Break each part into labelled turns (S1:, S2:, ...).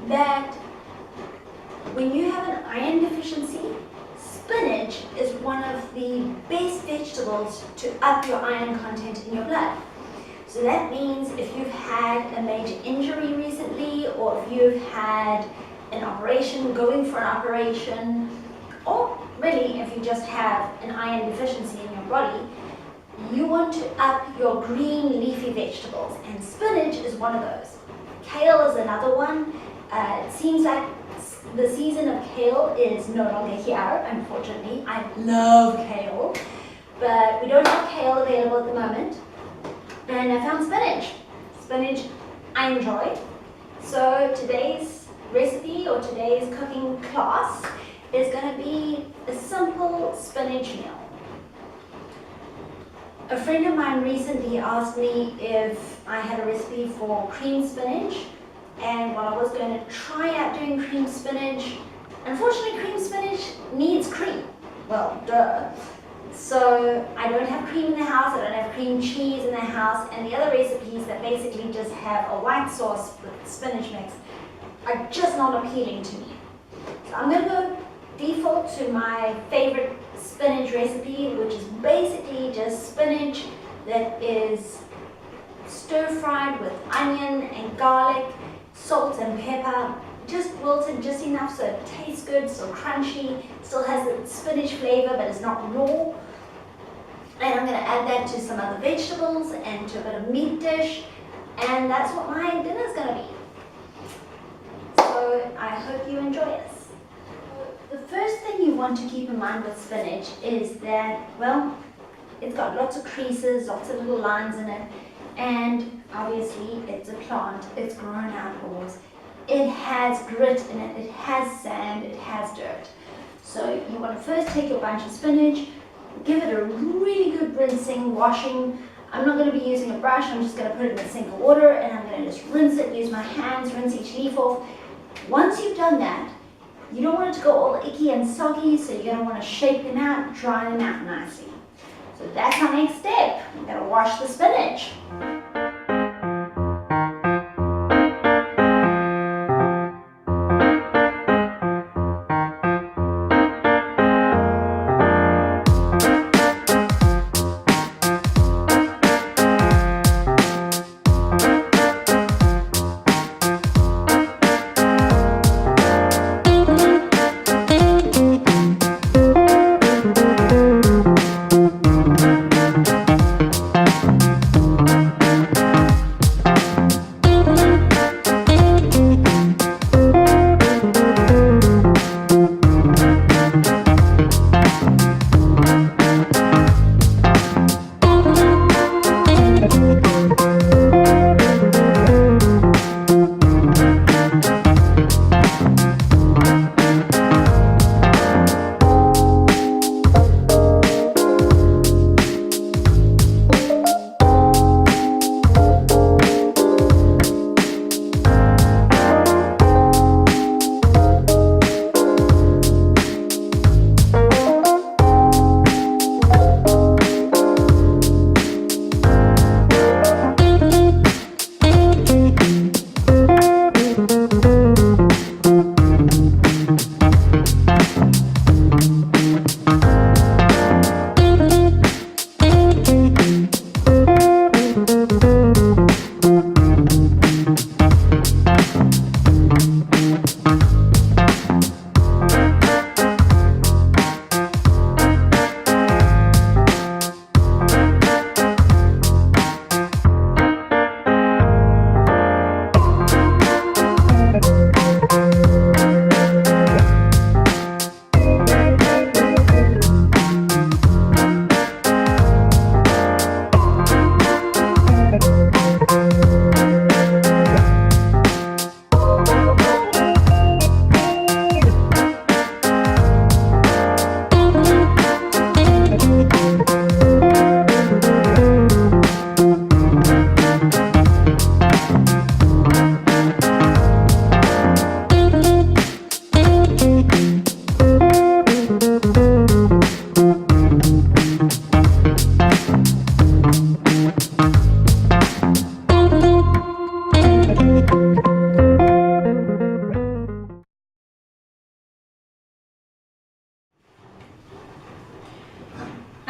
S1: that when you have an iron deficiency, spinach is one of the best vegetables to up your iron content in your blood. So that means if you've had a major injury recently, or if you've had an operation, going for an operation, or really if you just have an iron deficiency in your body, you want to up your green leafy vegetables, and spinach is one of those. Kale is another one. It seems like the season of kale is no longer here, unfortunately. I love kale, but we don't have kale available at the moment. And I found spinach. Spinach I enjoy. So today's recipe or today's cooking class is going to be a simple spinach meal. A friend of mine recently asked me if I had a recipe for cream spinach, and while I was going to try out doing cream spinach, unfortunately cream spinach needs cream. Well, duh. So I don't have cream in the house, I don't have cream cheese in the house, and the other recipes that basically just have a white sauce with spinach mix are just not appealing to me. So I'm going to go default to my favorite spinach recipe, which is basically just spinach that is stir-fried with onion and garlic, salt and pepper, just wilted just enough so it tastes good, so crunchy, still has the spinach flavor but it's not raw. And I'm going to add that to some other vegetables and to a bit of meat dish, and that's what my dinner is going to be. So I hope you enjoy this. The first thing you want to keep in mind with spinach is that, well, it's got lots of creases, lots of little lines in it, and obviously it's a plant, it's grown outdoors. It has grit in it, it has sand, it has dirt. So you want to first take your bunch of spinach, give it a really good rinsing, washing. I'm not going to be using a brush, I'm just going to put it in a sink of water and I'm going to just rinse it, use my hands, rinse each leaf off. Once you've done that, you don't want it to go all icky and soggy, so you're going to want to shake them out, dry them out nicely. So that's our next step. We're going to wash the spinach.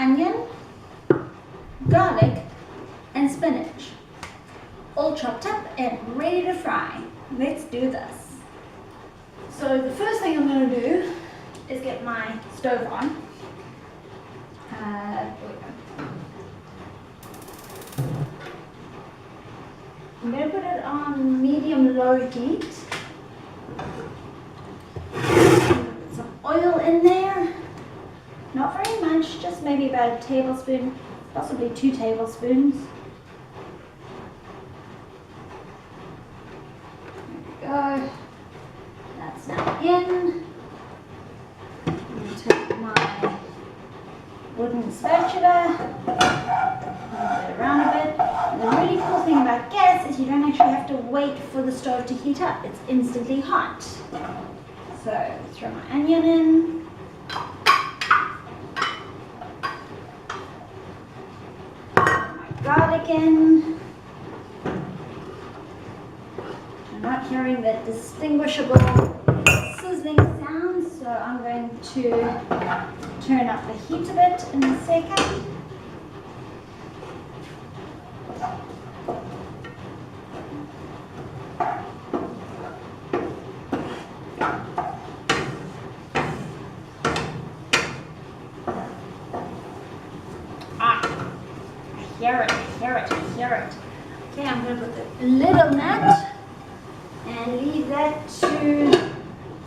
S1: onion, garlic, and spinach, all chopped up and ready to fry. Let's do this. So the first thing I'm going to do is get my stove on. I'm going to put it on medium-low heat. Put some oil in there. Not very much, just maybe about a tablespoon, possibly 2 tablespoons. There we go. That's now in. I'm going to take my wooden spatula, move it around a bit. And the really cool thing about gas is you don't actually have to wait for the stove to heat up. It's instantly hot. So throw my onion in. My garlic in. I'm not hearing that distinguishable sizzling sound, so I'm going to turn up the heat a bit in a second. Hear it. Okay, I'm going to put the lid on that and leave that to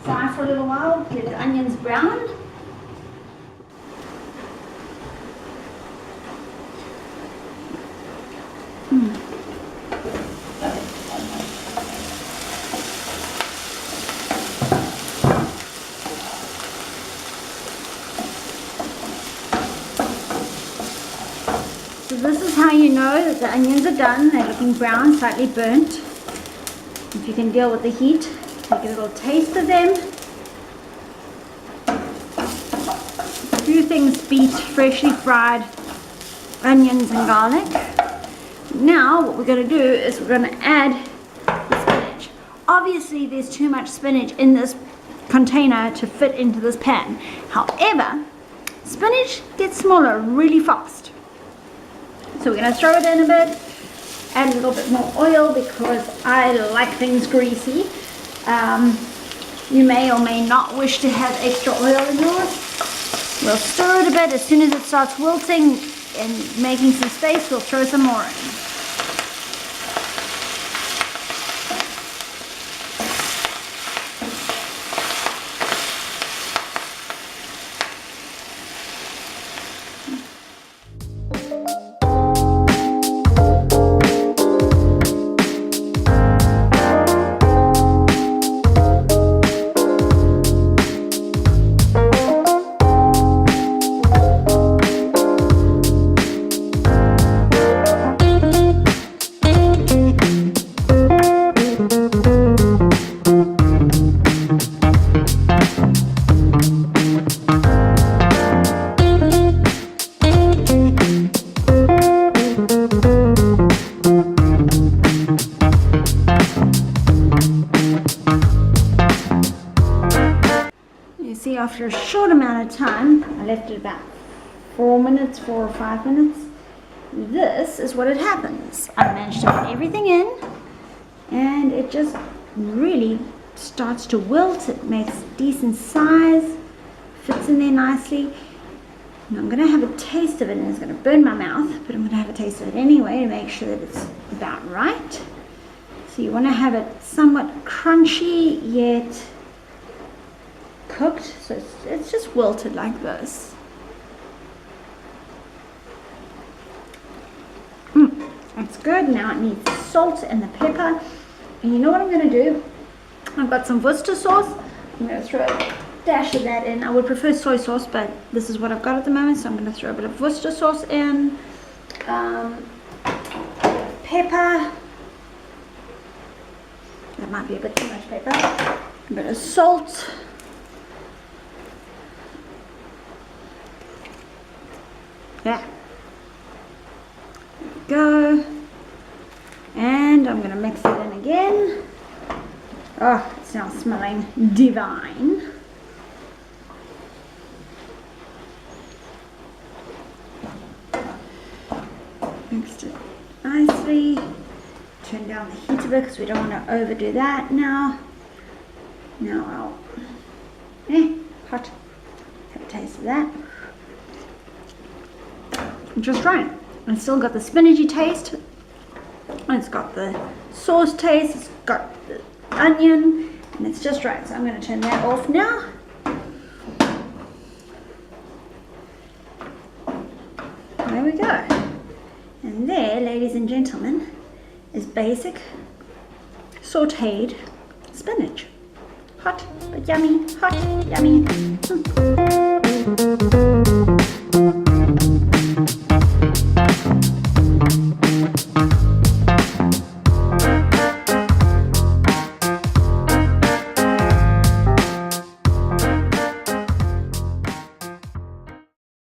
S1: fry for a little while, let the onions brown. So this is how you know that the onions are done. They're looking brown, slightly burnt. If you can deal with the heat, take a little taste of them. A few things beat freshly fried onions and garlic. Now what we're going to do is we're going to add the spinach. Obviously there's too much spinach in this container to fit into this pan. However, spinach gets smaller really fast. So we're going to throw it in a bit, add a little bit more oil because I like things greasy. You may or may not wish to have extra oil in yours. We'll stir it a bit. As soon as it starts wilting and making some space, we'll throw some more in. After a short amount of time, I left it about 4 or 5 minutes, this is what it happens. I managed to put everything in and it just really starts to wilt. It makes decent size, fits in there nicely. And I'm going to have a taste of it, and it's going to burn my mouth, but I'm going to have a taste of it anyway to make sure that it's about right. So you want to have it somewhat crunchy yet cooked, so it's just wilted like this. That's good. Now it needs the salt and the pepper. And you know what I'm going to do? I've got some Worcester sauce. I'm going to throw a dash of that in. I would prefer soy sauce, but this is what I've got at the moment, so I'm going to throw a bit of Worcester sauce in. Pepper. That might be a bit too much pepper. A bit of salt. Yeah. There we go. And I'm going to mix it in again. Oh, it's now smelling divine. down the heat a bit because we don't want to overdo that now. Now hot. Have a taste of that. Just right. It's still got the spinachy taste. It's got the sauce taste. It's got the onion, and it's just right. So I'm going to turn that off now. There we go. And there, ladies and gentlemen, is basic sauteed spinach. Hot but yummy, hot, yummy.